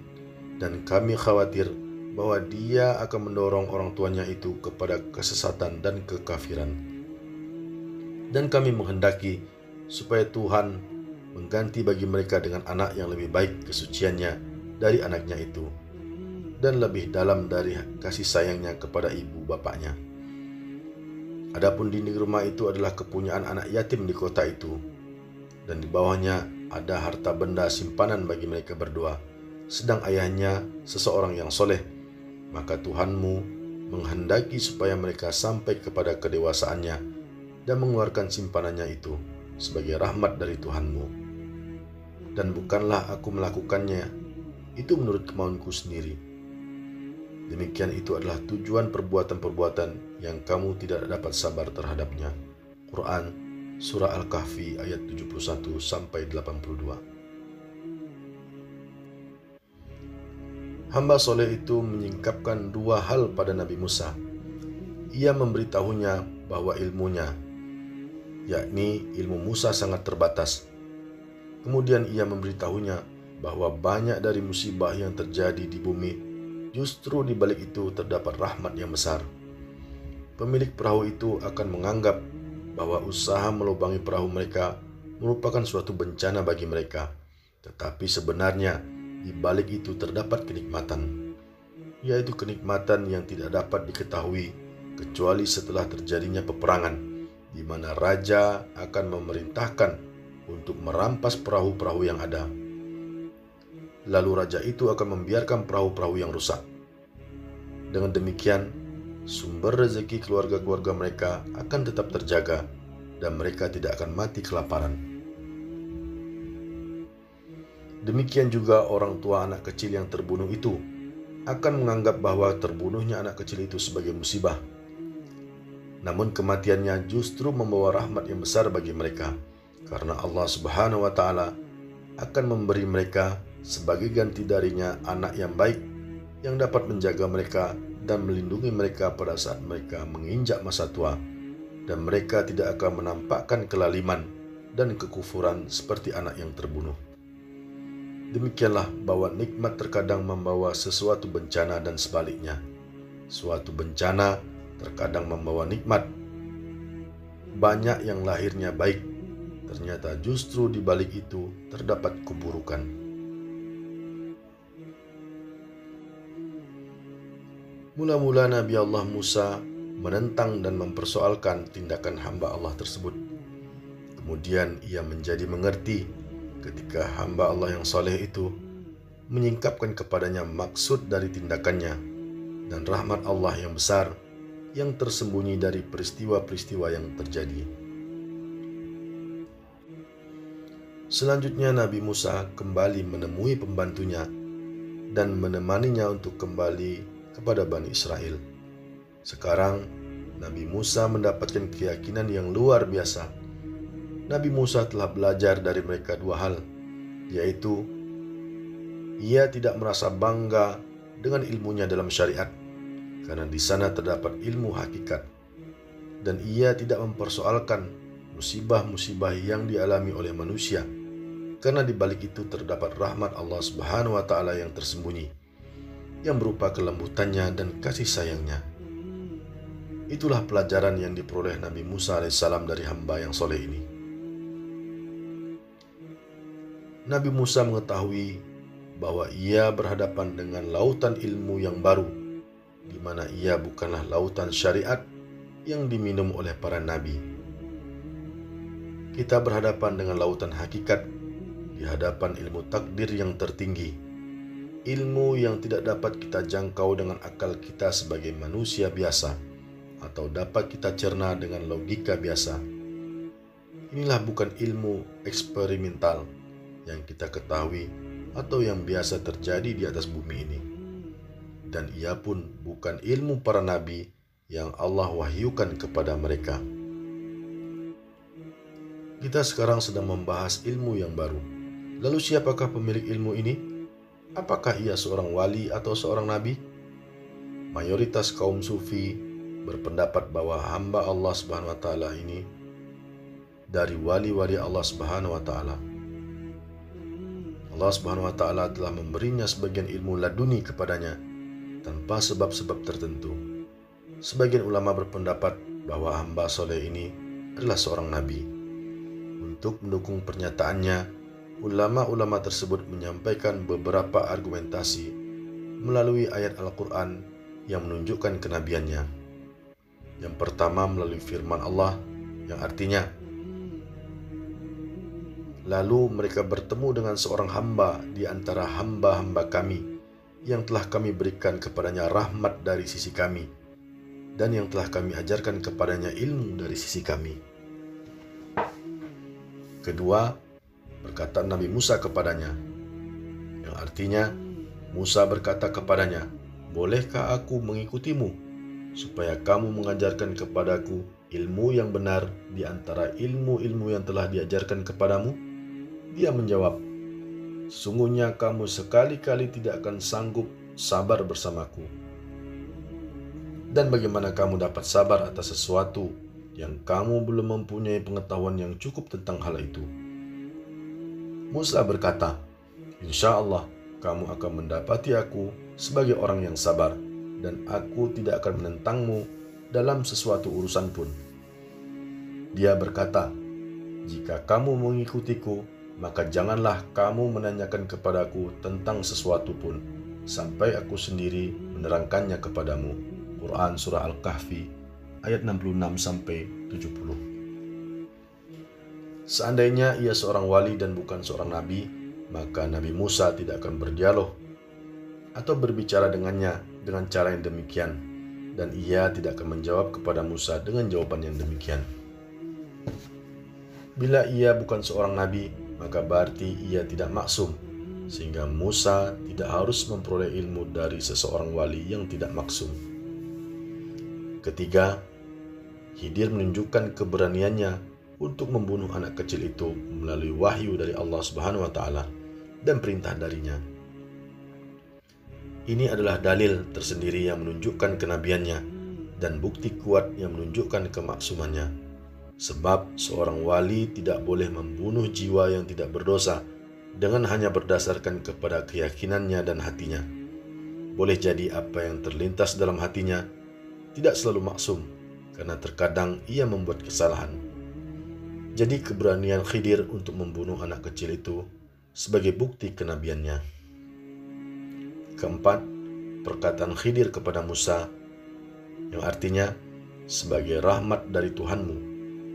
dan kami khawatir bahwa dia akan mendorong orang tuanya itu kepada kesesatan dan kekafiran. Dan kami menghendaki supaya Tuhan mengganti bagi mereka dengan anak yang lebih baik kesuciannya dari anaknya itu, dan lebih dalam dari kasih sayangnya kepada ibu bapaknya. Adapun dinding rumah itu adalah kepunyaan anak yatim di kota itu, dan di bawahnya ada harta benda simpanan bagi mereka berdua, sedang ayahnya seseorang yang soleh. Maka Tuhanmu menghendaki supaya mereka sampai kepada kedewasaannya dan mengeluarkan simpanannya itu sebagai rahmat dari Tuhanmu. Dan bukanlah aku melakukannya itu menurut kemauanku sendiri. Demikian itu adalah tujuan perbuatan-perbuatan yang kamu tidak dapat sabar terhadapnya. Quran Surah Al-Kahfi ayat 71-82. Hamba soleh itu menyingkapkan dua hal pada Nabi Musa. Ia memberitahunya bahwa ilmunya, yakni ilmu Musa, sangat terbatas. Kemudian ia memberitahunya bahwa banyak dari musibah yang terjadi di bumi, justru di balik itu terdapat rahmat yang besar. Pemilik perahu itu akan menganggap bahwa usaha melubangi perahu mereka merupakan suatu bencana bagi mereka. Tetapi sebenarnya di balik itu terdapat kenikmatan, yaitu kenikmatan yang tidak dapat diketahui kecuali setelah terjadinya peperangan, di mana raja akan memerintahkan untuk merampas perahu-perahu yang ada. Lalu raja itu akan membiarkan perahu-perahu yang rusak. Dengan demikian, sumber rezeki keluarga-keluarga mereka akan tetap terjaga dan mereka tidak akan mati kelaparan. Demikian juga orang tua anak kecil yang terbunuh itu akan menganggap bahwa terbunuhnya anak kecil itu sebagai musibah. Namun kematiannya justru membawa rahmat yang besar bagi mereka, karena Allah Subhanahu wa Ta'ala akan memberi mereka sebagai ganti darinya anak yang baik yang dapat menjaga mereka dan melindungi mereka pada saat mereka menginjak masa tua, dan mereka tidak akan menampakkan kelaliman dan kekufuran seperti anak yang terbunuh. Demikianlah bahwa nikmat terkadang membawa sesuatu bencana dan sebaliknya. Suatu bencana terkadang membawa nikmat. Banyak yang lahirnya baik, ternyata justru di balik itu terdapat keburukan. Mula-mula Nabi Allah Musa menentang dan mempersoalkan tindakan hamba Allah tersebut. Kemudian ia menjadi mengerti ketika hamba Allah yang saleh itu menyingkapkan kepadanya maksud dari tindakannya dan rahmat Allah yang besar yang tersembunyi dari peristiwa-peristiwa yang terjadi. Selanjutnya Nabi Musa kembali menemui pembantunya dan menemaninya untuk kembali kepada Bani Israel. Sekarang Nabi Musa mendapatkan keyakinan yang luar biasa. Nabi Musa telah belajar dari mereka dua hal, yaitu ia tidak merasa bangga dengan ilmunya dalam syariat, karena di sana terdapat ilmu hakikat, dan ia tidak mempersoalkan musibah-musibah yang dialami oleh manusia, karena di balik itu terdapat rahmat Allah Subhanahu wa Ta'ala yang tersembunyi, yang berupa kelembutannya dan kasih sayangnya. Itulah pelajaran yang diperoleh Nabi Musa alaihissalam dari hamba yang soleh ini. Nabi Musa mengetahui bahwa ia berhadapan dengan lautan ilmu yang baru, di mana ia bukanlah lautan syariat yang diminum oleh para nabi. Kita berhadapan dengan lautan hakikat di hadapan ilmu takdir yang tertinggi, ilmu yang tidak dapat kita jangkau dengan akal kita sebagai manusia biasa, atau dapat kita cerna dengan logika biasa. Inilah bukan ilmu eksperimental yang kita ketahui atau yang biasa terjadi di atas bumi ini. Dan ia pun bukan ilmu para nabi yang Allah wahyukan kepada mereka. Kita sekarang sedang membahas ilmu yang baru. Lalu siapakah pemilik ilmu ini? Apakah ia seorang wali atau seorang nabi? Mayoritas kaum sufi berpendapat bahwa hamba Allah Subhanahu wa Ta'ala ini dari wali-wali Allah Subhanahu wa Ta'ala. Allah Subhanahu wa Ta'ala telah memberinya sebagian ilmu laduni kepadanya, tanpa sebab-sebab tertentu. Sebagian ulama berpendapat bahwa hamba soleh ini adalah seorang nabi. Untuk mendukung pernyataannya, ulama-ulama tersebut menyampaikan beberapa argumentasi melalui ayat Al-Quran yang menunjukkan kenabiannya. Yang pertama melalui firman Allah yang artinya, lalu mereka bertemu dengan seorang hamba di antara hamba-hamba kami yang telah kami berikan kepadanya rahmat dari sisi kami dan yang telah kami ajarkan kepadanya ilmu dari sisi kami. Kedua, perkataan Nabi Musa kepadanya, yang artinya Musa berkata kepadanya, "Bolehkah aku mengikutimu, supaya kamu mengajarkan kepadaku ilmu yang benar di antara ilmu-ilmu yang telah diajarkan kepadamu?" Dia menjawab, "Sesungguhnya kamu sekali-kali tidak akan sanggup sabar bersamaku. Dan bagaimana kamu dapat sabar atas sesuatu yang kamu belum mempunyai pengetahuan yang cukup tentang hal itu?" Musa berkata, "Insya Allah kamu akan mendapati aku sebagai orang yang sabar, dan aku tidak akan menentangmu dalam sesuatu urusan pun." Dia berkata, "Jika kamu mengikutiku, maka janganlah kamu menanyakan kepadaku tentang sesuatu pun, sampai aku sendiri menerangkannya kepadamu." Quran Surah Al-Kahfi ayat 66-70. Seandainya ia seorang wali dan bukan seorang nabi, maka Nabi Musa tidak akan berdialog atau berbicara dengannya dengan cara yang demikian, dan ia tidak akan menjawab kepada Musa dengan jawaban yang demikian. Bila ia bukan seorang nabi, maka berarti ia tidak maksum, sehingga Musa tidak harus memperoleh ilmu dari seseorang wali yang tidak maksum. Ketiga, Khidir menunjukkan keberaniannya untuk membunuh anak kecil itu melalui wahyu dari Allah Subhanahu wa Ta'ala dan perintah darinya. Ini adalah dalil tersendiri yang menunjukkan kenabiannya dan bukti kuat yang menunjukkan kemaksumannya. Sebab seorang wali tidak boleh membunuh jiwa yang tidak berdosa dengan hanya berdasarkan kepada keyakinannya dan hatinya. Boleh jadi apa yang terlintas dalam hatinya tidak selalu maksum, karena terkadang ia membuat kesalahan. Jadi keberanian Khidir untuk membunuh anak kecil itu sebagai bukti kenabiannya. Keempat, perkataan Khidir kepada Musa yang artinya, "Sebagai rahmat dari Tuhanmu,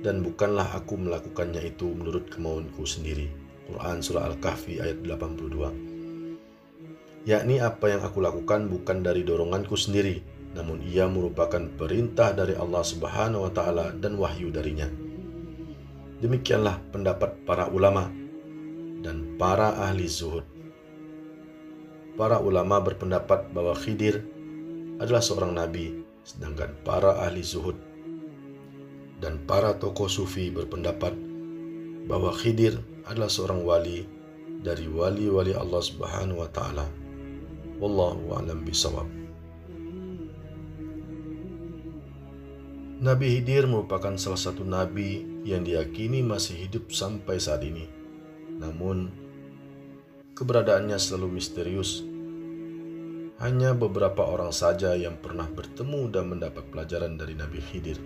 dan bukanlah aku melakukannya itu menurut kemauanku sendiri." Quran Surah Al-Kahfi ayat 82. Yakni apa yang aku lakukan bukan dari doronganku sendiri, namun ia merupakan perintah dari Allah Subhanahu wa Ta'ala dan wahyu darinya. Demikianlah pendapat para ulama dan para ahli zuhud. Para ulama berpendapat bahwa Khidir adalah seorang nabi, sedangkan para ahli zuhud dan para tokoh sufi berpendapat bahwa Khidir adalah seorang wali dari wali-wali Allah Subhanahu wa Ta'ala. Wallahu a'lam bishawab. Nabi Khidir merupakan salah satu nabi yang diyakini masih hidup sampai saat ini. Namun, keberadaannya selalu misterius. Hanya beberapa orang saja yang pernah bertemu dan mendapat pelajaran dari Nabi Khidir.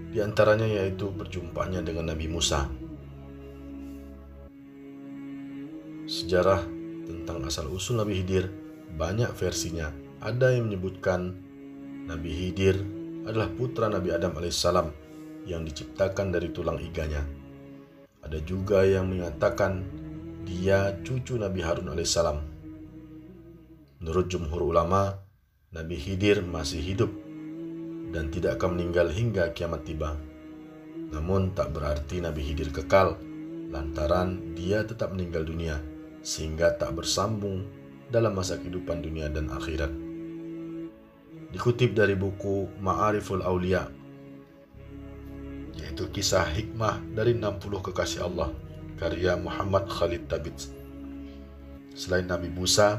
Di antaranya yaitu perjumpaannya dengan Nabi Musa. Sejarah tentang asal-usul Nabi Khidir banyak versinya. Ada yang menyebutkan Nabi Khidir adalah putra Nabi Adam alaihissalam yang diciptakan dari tulang iganya. Ada juga yang mengatakan dia cucu Nabi Harun alaihissalam. Menurut jumhur ulama, Nabi Khidir masih hidup dan tidak akan meninggal hingga kiamat tiba. Namun tak berarti Nabi Khidir kekal, lantaran dia tetap meninggal dunia, sehingga tak bersambung dalam masa kehidupan dunia dan akhirat. Dikutip dari buku Ma'ariful Aulia, yaitu kisah hikmah dari 60 kekasih Allah, karya Muhammad Khalid Tabit. Selain Nabi Musa,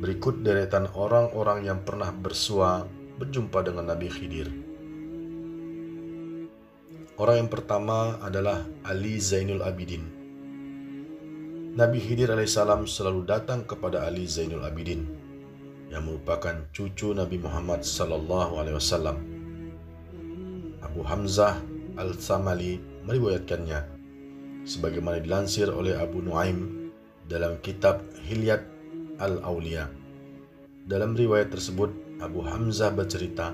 berikut deretan orang-orang yang pernah bersua berjumpa dengan Nabi Khidir. Orang yang pertama adalah Ali Zainul Abidin. Nabi Khidir alaihissalam selalu datang kepada Ali Zainul Abidin. yang merupakan cucu Nabi Muhammad SAW. Abu Hamzah Al-Thamali meriwayatkannya, sebagaimana dilansir oleh Abu Nuaim dalam kitab Hilyat Al-Aulia. Dalam riwayat tersebut, Abu Hamzah bercerita,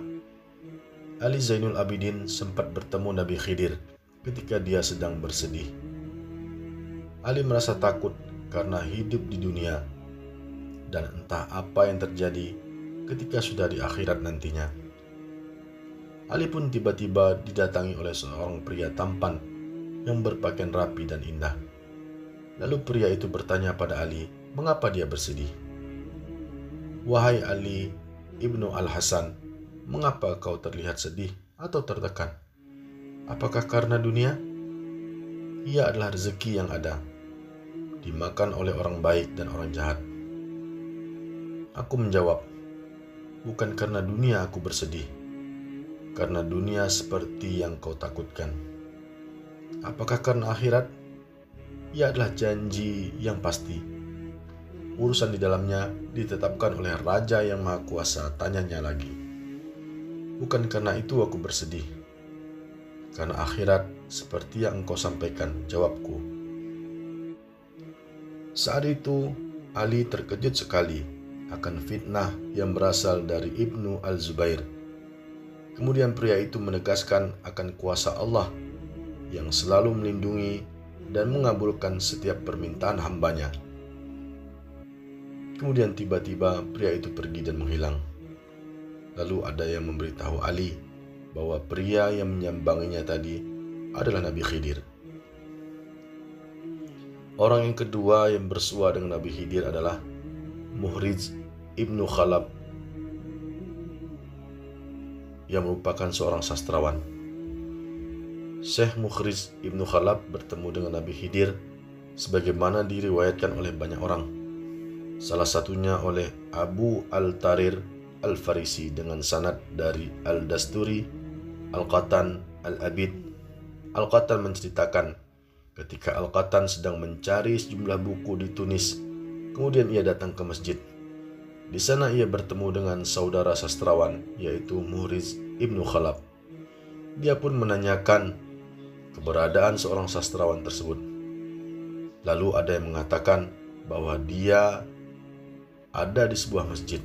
Ali Zainul Abidin sempat bertemu Nabi Khidir ketika dia sedang bersedih. Ali merasa takut karena hidup di dunia dan entah apa yang terjadi ketika sudah di akhirat nantinya. Ali pun tiba-tiba didatangi oleh seorang pria tampan yang berpakaian rapi dan indah. Lalu pria itu bertanya pada Ali, mengapa dia bersedih? Wahai Ali ibnu Al-Hasan, mengapa kau terlihat sedih atau tertekan? Apakah karena dunia? Ia adalah rezeki yang ada, dimakan oleh orang baik dan orang jahat. Aku menjawab, bukan karena dunia aku bersedih, karena dunia seperti yang kau takutkan. Apakah karena akhirat? Ia adalah janji yang pasti. Urusan di dalamnya ditetapkan oleh Raja yang Maha Kuasa. Tanyanya lagi, bukan karena itu aku bersedih, karena akhirat seperti yang engkau sampaikan, jawabku. Saat itu Ali terkejut sekali akan fitnah yang berasal dari Ibnu Al-Zubair. Kemudian pria itu menegaskan akan kuasa Allah yang selalu melindungi dan mengabulkan setiap permintaan hambanya. Kemudian tiba-tiba pria itu pergi dan menghilang. Lalu ada yang memberitahu Ali bahwa pria yang menyambanginya tadi adalah Nabi Khidir. Orang yang kedua yang bersua dengan Nabi Khidir adalah Muhriz ibnu Khalaf, yang merupakan seorang sastrawan. Syekh Muhriz ibnu Khalaf bertemu dengan Nabi Khidir sebagaimana diriwayatkan oleh banyak orang, salah satunya oleh Abu Al-Tarir Al-Farisi dengan sanad dari Al-Dasturi, Al-Qatan, Al-Abid. Al-Qatan menceritakan ketika Al-Qatan sedang mencari sejumlah buku di Tunis, kemudian ia datang ke masjid. Di sana ia bertemu dengan saudara sastrawan, yaitu Muhriz ibnu Khalaf. Dia pun menanyakan keberadaan seorang sastrawan tersebut. Lalu ada yang mengatakan bahwa dia ada di sebuah masjid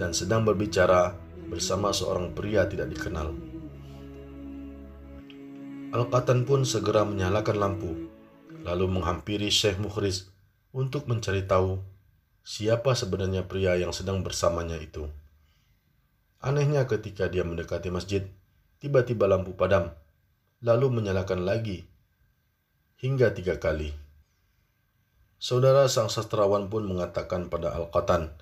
dan sedang berbicara bersama seorang pria tidak dikenal. Al-Qatan pun segera menyalakan lampu, lalu menghampiri Syekh Muhriz untuk mencari tahu siapa sebenarnya pria yang sedang bersamanya itu. Anehnya ketika dia mendekati masjid, tiba-tiba lampu padam, lalu menyalakan lagi hingga 3 kali. Saudara sang sastrawan pun mengatakan pada Al-Qatan,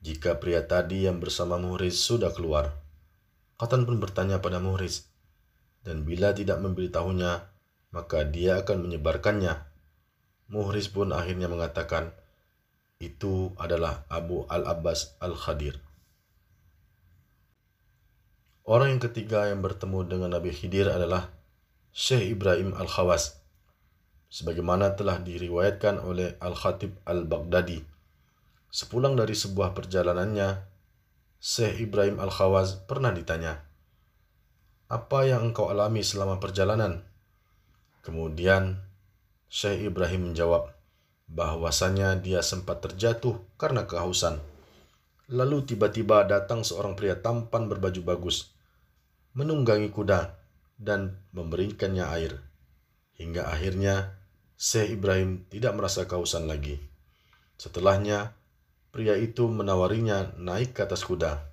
jika pria tadi yang bersama Muhriz sudah keluar. Qatan pun bertanya pada Muhriz, dan bila tidak memberitahunya, maka dia akan menyebarkannya. Muhriz pun akhirnya mengatakan, itu adalah Abu Al-Abbas Al-Khadir. Orang yang ketiga yang bertemu dengan Nabi Khidir adalah Syekh Ibrahim Al-Khawas, sebagaimana telah diriwayatkan oleh Al-Khatib Al-Baghdadi. Sepulang dari sebuah perjalanannya, Syekh Ibrahim Al-Khawas pernah ditanya, apa yang engkau alami selama perjalanan? Kemudian Syekh Ibrahim menjawab bahwasanya dia sempat terjatuh karena kehausan. Lalu tiba-tiba datang seorang pria tampan berbaju bagus, menunggangi kuda dan memberikannya air. Hingga akhirnya Syekh Ibrahim tidak merasa kehausan lagi. Setelahnya, pria itu menawarinya naik ke atas kuda.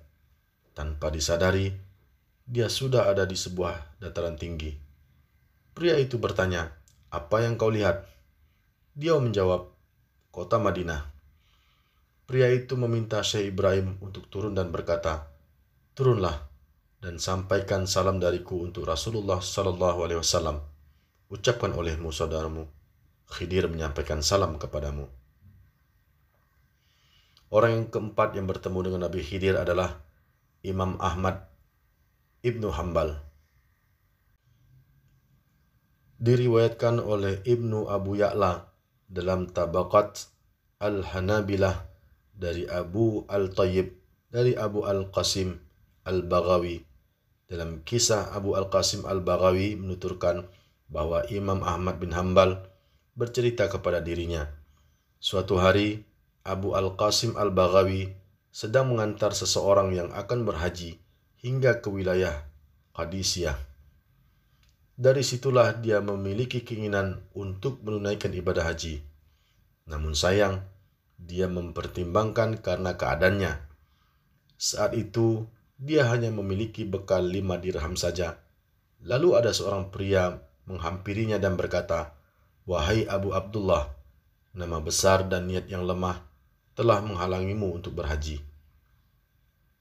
Tanpa disadari, dia sudah ada di sebuah dataran tinggi. Pria itu bertanya, apa yang kau lihat? Dia menjawab, kota Madinah. Pria itu meminta Syekh Ibrahim untuk turun dan berkata, turunlah dan sampaikan salam dariku untuk Rasulullah SAW. Ucapkan olehmu saudaramu, Khidir menyampaikan salam kepadamu. Orang yang keempat yang bertemu dengan Nabi Khidir adalah Imam Ahmad Ibnu Hanbal. Diriwayatkan oleh Ibnu Abu Ya'la dalam Tabaqat Al-Hanabilah dari Abu Al-Tayyib, dari Abu Al-Qasim Al-Baghawi. Dalam kisah Abu Al-Qasim Al-Baghawi menuturkan bahwa Imam Ahmad bin Hambal bercerita kepada dirinya, suatu hari Abu Al-Qasim Al-Baghawi sedang mengantar seseorang yang akan berhaji hingga ke wilayah Qadisiyah. Dari situlah dia memiliki keinginan untuk menunaikan ibadah haji. Namun sayang, dia mempertimbangkan karena keadaannya. Saat itu, dia hanya memiliki bekal 5 dirham saja. Lalu ada seorang pria menghampirinya dan berkata, "Wahai Abu Abdullah, nama besar dan niat yang lemah telah menghalangimu untuk berhaji."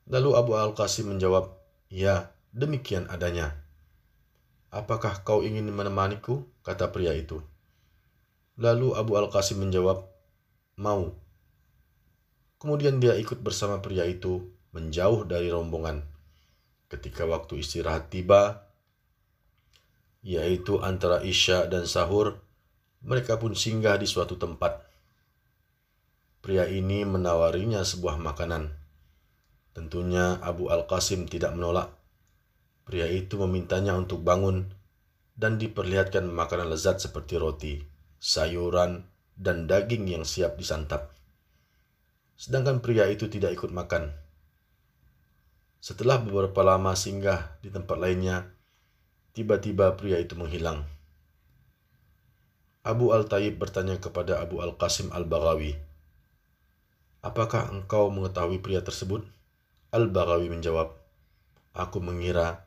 Lalu Abu Al-Qasim menjawab, "Ya, demikian adanya." "Apakah kau ingin menemaniku?" kata pria itu. Lalu Abu Al-Qasim menjawab, "Mau." Kemudian dia ikut bersama pria itu menjauh dari rombongan. Ketika waktu istirahat tiba, yaitu antara Isya dan sahur, mereka pun singgah di suatu tempat. Pria ini menawarinya sebuah makanan. Tentunya Abu Al-Qasim tidak menolak. Pria itu memintanya untuk bangun dan diperlihatkan makanan lezat seperti roti, sayuran, dan daging yang siap disantap. Sedangkan pria itu tidak ikut makan. Setelah beberapa lama singgah di tempat lainnya, tiba-tiba pria itu menghilang. Abu Al-Tayyib bertanya kepada Abu Al-Qasim Al-Baghawi, "Apakah engkau mengetahui pria tersebut?" Al-Baghawi menjawab, "Aku mengira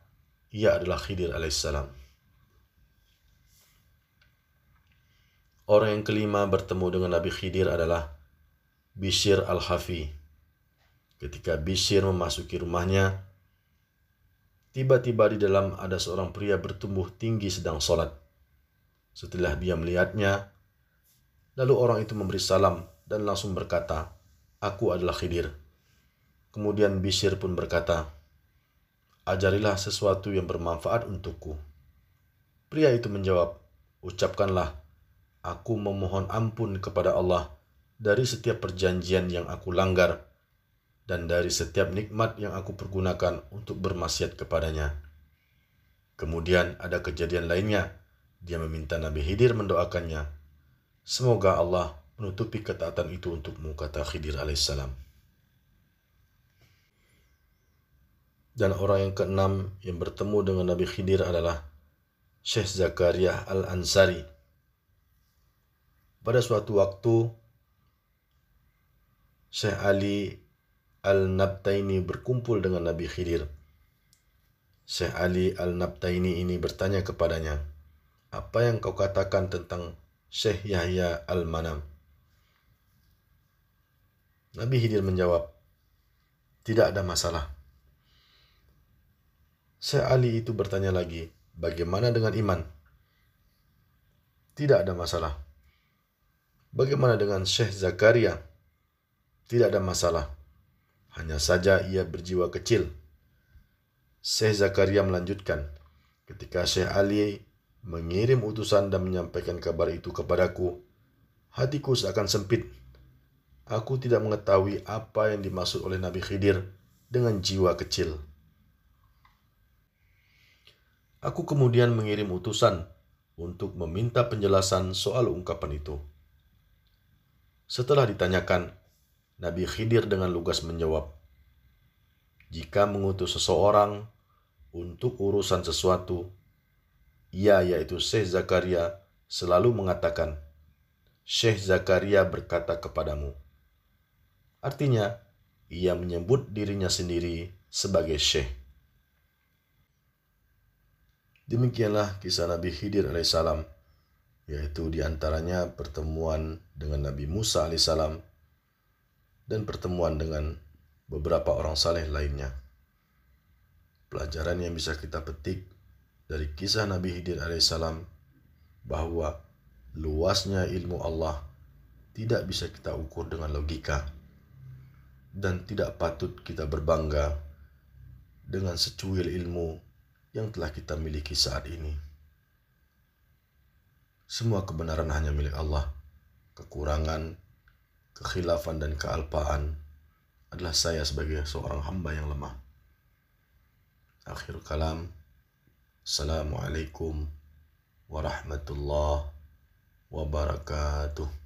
ia adalah Khidir alaihissalam." Orang yang kelima bertemu dengan Nabi Khidir adalah Bishr Al-Hafi. Ketika Bishr memasuki rumahnya, tiba-tiba di dalam ada seorang pria bertubuh tinggi sedang sholat. Setelah dia melihatnya, lalu orang itu memberi salam dan langsung berkata, "Aku adalah Khidir." Kemudian Bishr pun berkata, "Ajarilah sesuatu yang bermanfaat untukku." Pria itu menjawab, "Ucapkanlah, aku memohon ampun kepada Allah dari setiap perjanjian yang aku langgar dan dari setiap nikmat yang aku pergunakan untuk bermaksiat kepadanya." Kemudian ada kejadian lainnya. Dia meminta Nabi Khidir mendoakannya. "Semoga Allah menutupi ketaatan itu untukmu," kata Khidir alaihissalam. Dan orang yang keenam yang bertemu dengan Nabi Khidir adalah Syekh Zakaria Al-Ansari. Pada suatu waktu, Syekh Ali Al-Nabtaini berkumpul dengan Nabi Khidir. Syekh Ali Al-Nabtaini ini bertanya kepadanya, "Apa yang kau katakan tentang Syekh Yahya Al-Manam?" Nabi Khidir menjawab, "Tidak ada masalah." Syekh Ali itu bertanya lagi, "Bagaimana dengan iman?" "Tidak ada masalah." "Bagaimana dengan Syekh Zakaria?" "Tidak ada masalah. Hanya saja ia berjiwa kecil." Syekh Zakaria melanjutkan, "Ketika Syekh Ali mengirim utusan dan menyampaikan kabar itu kepadaku, hatiku seakan sempit. Aku tidak mengetahui apa yang dimaksud oleh Nabi Khidir dengan jiwa kecil. Aku kemudian mengirim utusan untuk meminta penjelasan soal ungkapan itu. Setelah ditanyakan, Nabi Khidir dengan lugas menjawab, jika mengutus seseorang untuk urusan sesuatu, ia yaitu Syekh Zakaria selalu mengatakan, Syekh Zakaria berkata kepadamu. Artinya, ia menyebut dirinya sendiri sebagai Syekh. Demikianlah kisah Nabi Khidir alaihissalam, yaitu diantaranya pertemuan dengan Nabi Musa alaihissalam dan pertemuan dengan beberapa orang saleh lainnya. Pelajaran yang bisa kita petik dari kisah Nabi Khidir alaihissalam bahwa luasnya ilmu Allah tidak bisa kita ukur dengan logika dan tidak patut kita berbangga dengan secuil ilmu yang telah kita miliki saat ini. Semua kebenaran hanya milik Allah. Kekurangan, kekhilafan dan kealpaan adalah saya sebagai seorang hamba yang lemah. Akhir kalam, Assalamualaikum warahmatullahi wabarakatuh.